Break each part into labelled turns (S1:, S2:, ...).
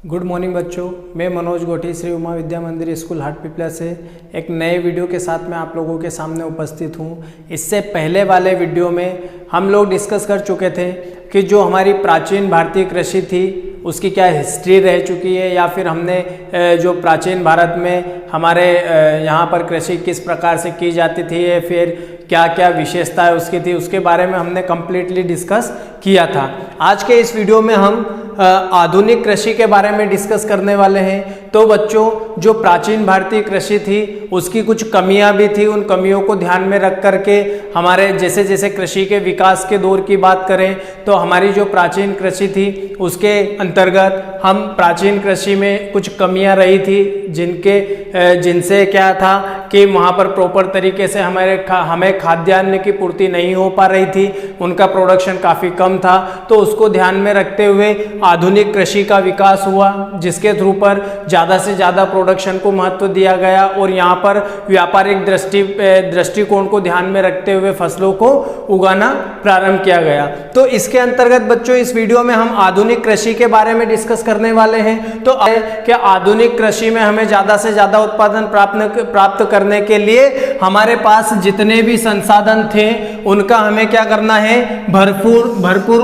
S1: Good morning बच्चों, मैं मनोज गोठी श्री उमा विद्या मंदिर स्कूल हाटपिपला से एक नए वीडियो के साथ मैं आप लोगों के सामने उपस्थित हूँ। इससे पहले वाले वीडियो में हम लोग डिस्कस कर चुके थे कि जो हमारी प्राचीन भारतीय कृषि थी उसकी क्या हिस्ट्री रह चुकी है, या फिर हमने जो प्राचीन भारत में हमारे यहाँ पर कृषि किस प्रकार से की जाती थी, फिर क्या क्या विशेषताएं उसकी थी, उसके बारे में हमने कम्प्लीटली डिस्कस किया था। आज के इस वीडियो में हम आधुनिक कृषि के बारे में डिस्कस करने वाले हैं। तो बच्चों, जो प्राचीन भारतीय कृषि थी उसकी कुछ कमियां भी थी, उन कमियों को ध्यान में रख करके हमारे जैसे जैसे कृषि के विकास के दौर की बात करें तो हमारी जो प्राचीन कृषि थी उसके अंतर्गत हम प्राचीन कृषि में कुछ कमियां रही थी जिनसे क्या था कि वहाँ पर प्रॉपर तरीके से हमें खाद्यान्न की पूर्ति नहीं हो पा रही थी, उनका प्रोडक्शन काफ़ी कम था। तो उसको ध्यान में रखते हुए आधुनिक कृषि का विकास हुआ, जिसके थ्रू पर ज़्यादा से ज़्यादा प्रोडक्शन को महत्व दिया गया और यहाँ पर व्यापारिक दृष्टिकोण को ध्यान में रखते हुए फसलों को उगाना प्रारंभ किया गया। तो इसके अंतर्गत बच्चों इस वीडियो में हम आधुनिक कृषि के बारे में डिस्कस करने वाले हैं। तो कि आधुनिक कृषि में हमें ज़्यादा से ज़्यादा उत्पादन प्राप्त करने के लिए हमारे पास जितने भी संसाधन थे उनका हमें क्या करना है, भरपूर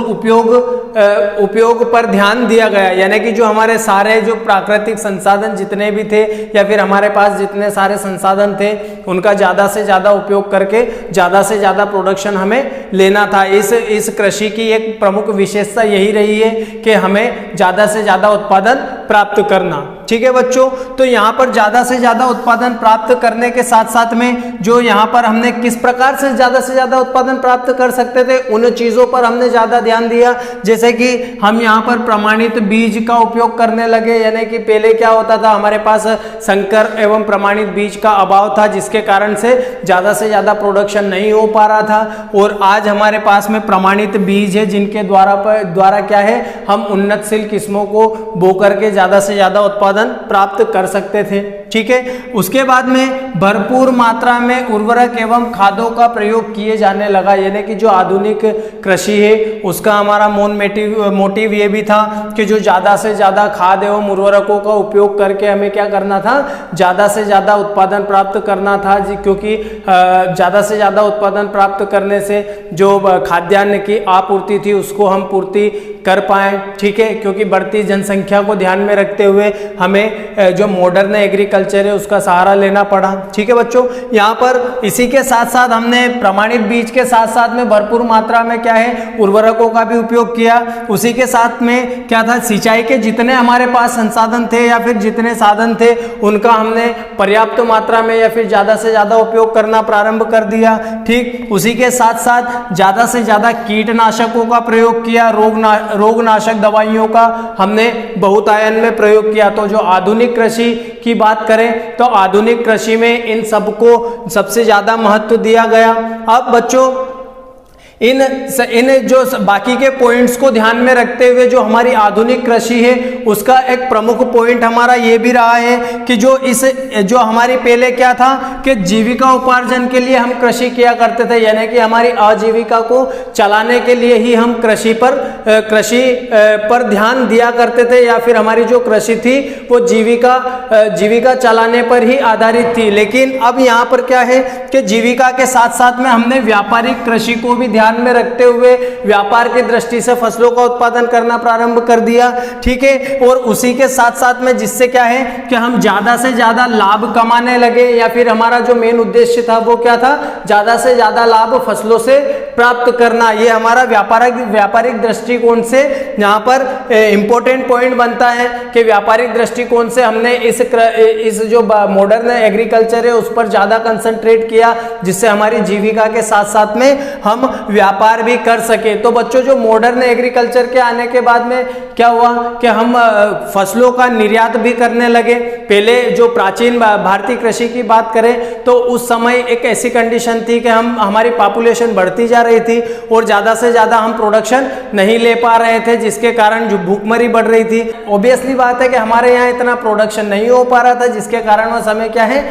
S1: उपयोग पर ध्यान दिया गया। यानी कि जो हमारे सारे जो प्राकृतिक संसाधन जितने भी थे या फिर हमारे पास जितने सारे संसाधन थे उनका ज़्यादा से ज़्यादा उपयोग करके ज़्यादा से ज़्यादा प्रोडक्शन हमें लेना था। इस कृषि की एक प्रमुख विशेषता यही रही है कि हमें ज़्यादा से ज़्यादा उत्पादन प्राप्त करना। ठीक है बच्चों, तो यहाँ पर ज़्यादा से ज़्यादा उत्पादन प्राप्त करने के साथ साथ में जो यहाँ पर हमने किस प्रकार से ज़्यादा उत्पादन प्राप्त कर सकते थे उन चीज़ों पर हमने ज़्यादा ध्यान दिया। जैसे कि हम यहाँ पर प्रमाणित बीज का उपयोग करने लगे, यानी कि पहले क्या होता था, हमारे पास संकर एवं प्रमाणित बीज का अभाव था, जिसके कारण से ज़्यादा प्रोडक्शन नहीं हो पा रहा था। और आज हमारे पास में प्रमाणित बीज है जिनके द्वारा क्या है, हम उन्नतशील किस्मों को बो करके ज़्यादा से ज़्यादा उत्पादन प्राप्त कर सकते थे। ठीक है, उसके बाद में भरपूर मात्रा में उर्वरक एवं खादों का प्रयोग किए जाने लगा। यानी कि जो आधुनिक कृषि है उसका हमारा मोटिव ये भी था कि जो ज़्यादा से ज़्यादा खाद एवं उर्वरकों का उपयोग करके हमें क्या करना था, ज़्यादा से ज़्यादा उत्पादन प्राप्त करना था। क्योंकि ज़्यादा से ज़्यादा उत्पादन प्राप्त करने से जो खाद्यान्न की आपूर्ति थी उसको हम पूर्ति कर पाएँ। ठीक है, क्योंकि बढ़ती जनसंख्या को ध्यान में रखते हुए हमें जो मॉडर्न एग्रीकल्चर है उसका सहारा लेना पड़ा। ठीक है बच्चों, यहाँ पर इसी के साथ साथ हमने प्रमाणित बीज के साथ साथ में भरपूर मात्रा में क्या है, उर्वरकों का भी उपयोग किया। उसी के साथ में क्या था, सिंचाई के जितने हमारे पास संसाधन थे या फिर जितने साधन थे उनका हमने पर्याप्त मात्रा में या फिर ज़्यादा से ज़्यादा उपयोग करना प्रारंभ कर दिया। ठीक, उसी के साथ साथ ज़्यादा से ज़्यादा कीटनाशकों का प्रयोग किया, रोगनाशक दवाइयों का हमने बहुतायन में प्रयोग किया। तो जो आधुनिक कृषि की बात करें तो आधुनिक कृषि में इन सबको सबसे ज़्यादा महत्व दिया गया। अब बच्चों इन जो बाकी के पॉइंट्स को ध्यान में रखते हुए जो हमारी आधुनिक कृषि है उसका एक प्रमुख पॉइंट हमारा ये भी रहा है कि जो हमारी पहले क्या था कि जीविका उपार्जन के लिए हम कृषि किया करते थे, यानी कि हमारी आजीविका को चलाने के लिए ही हम कृषि पर ध्यान दिया करते थे, या फिर हमारी जो कृषि थी वो जीविका चलाने पर ही आधारित थी। लेकिन अब यहाँ पर क्या है कि जीविका के साथ साथ में हमने व्यापारिक कृषि को भी ध्यान में रखते हुए व्यापार की दृष्टि से फसलों का उत्पादन करना प्रारंभ कर दिया। ठीक है, और उसी के साथ साथ में जिससे क्या है कि हम ज्यादा से ज्यादा लाभ कमाने लगे, या फिर हमारा जो मेन उद्देश्य था वो क्या था, ज्यादा से ज्यादा लाभ फसलों से प्राप्त करना। ये हमारा व्यापारिक दृष्टिकोण से यहाँ पर इंपॉर्टेंट पॉइंट बनता है कि व्यापारिक दृष्टिकोण से हमने इस जो मॉडर्न एग्रीकल्चर है उस पर ज्यादा कंसंट्रेट किया, जिससे हमारी जीविका के साथ साथ में हम व्यापार भी कर सके। तो बच्चों जो मॉडर्न एग्रीकल्चर के आने के बाद में क्या हुआ कि हम फसलों का निर्यात भी करने लगे। पहले जो प्राचीन भारतीय कृषि की बात करें तो उस समय एक ऐसी कंडीशन थी कि हमारी पॉपुलेशन बढ़ती जा रही थी और ज़्यादा से ज़्यादा हम प्रोडक्शन नहीं ले पा रहे थे, जिसके कारण जो भूखमरी बढ़ रही थी। ऑब्वियसली बात है कि हमारे यहाँ इतना प्रोडक्शन नहीं हो पा रहा था, जिसके कारण उस समय क्या है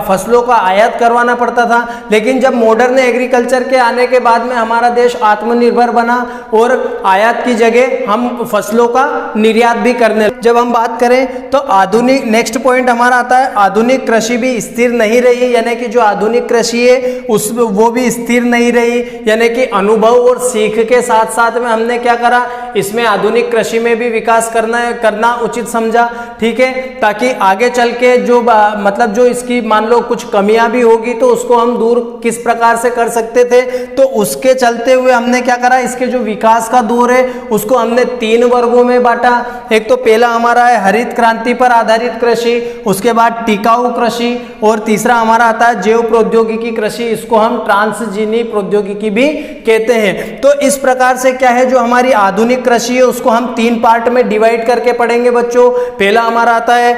S1: फसलों का आयात करवाना पड़ता था। लेकिन जब मॉडर्न एग्रीकल्चर के आने के बाद बाद में हमारा देश आत्मनिर्भर बना और आयात की जगह हम फसलों का निर्यात भी करने। जब हम बात करें तो आधुनिक, नेक्स्ट पॉइंट हमारा आता है आधुनिक कृषि भी स्थिर नहीं रही, यानी कि जो आधुनिक कृषि है वो भी स्थिर नहीं रही, यानी कि अनुभव और सीख के साथ साथ में हमने क्या करा, इसमें आधुनिक कृषि में भी विकास करना उचित समझा। ठीक है, ताकि आगे चल के जो मतलब जो इसकी मान लो कुछ कमियां भी होगी तो उसको हम दूर किस प्रकार से कर सकते थे, तो उसके चलते हुए हमने क्या करा, इसके जो विकास का दौर है उसको हमने 3 वर्गों में बांटा। एक तो पहला हमारा है हरित क्रांति पर आधारित कृषि, उसके बाद टिकाऊ कृषि और तीसरा हमारा आता है जैव प्रौद्योगिकी कृषि, इसको हम ट्रांसजीनी प्रौद्योगिकी भी कहते हैं। तो इस प्रकार से क्या है, जो हमारी आधुनिक कृषि है उसको हम 3 पार्ट में डिवाइड करके पढ़ेंगे बच्चों। पहला हमारा आता है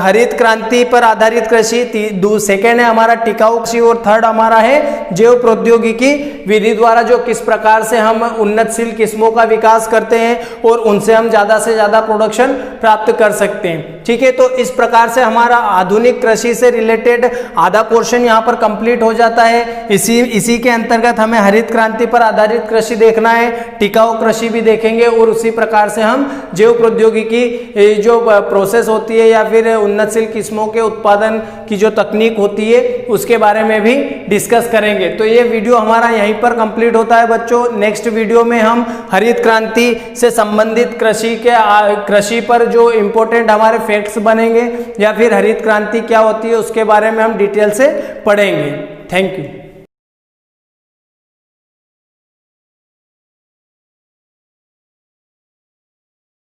S1: हरित क्रांति पर आधारित कृषि, सेकेंड है हमारा टिकाऊ कृषि और थर्ड हमारा है जैव प्रौद्योगिकी विधि द्वारा जो किस प्रकार से हम उन्नतशील किस्मों का विकास करते हैं और उनसे हम ज्यादा से ज्यादा प्रोडक्शन प्राप्त कर सकते हैं। ठीक है, तो इस प्रकार से हमारा आधुनिक कृषि से रिलेटेड आधा पोर्शन यहाँ पर कंप्लीट हो जाता है। इसी के अंतर्गत हमें हरित क्रांति पर आधारित कृषि देखना है, टिकाऊ कृषि भी देखेंगे और उसी प्रकार से हम जैव प्रौद्योगिकी जो प्रोसेस होती है या फिर उन्नतशील किस्मों के उत्पादन की जो तकनीक होती है उसके बारे में भी डिस्कस करेंगे। तो ये वीडियो हमारा यहीं पर कंप्लीट होता है बच्चों। नेक्स्ट वीडियो में हम हरित क्रांति से संबंधित कृषि पर जो इंपॉर्टेंट हमारे फैक्ट्स बनेंगे या फिर हरित क्रांति क्या होती है उसके बारे में हम डिटेल से पढ़ेंगे। Thank you.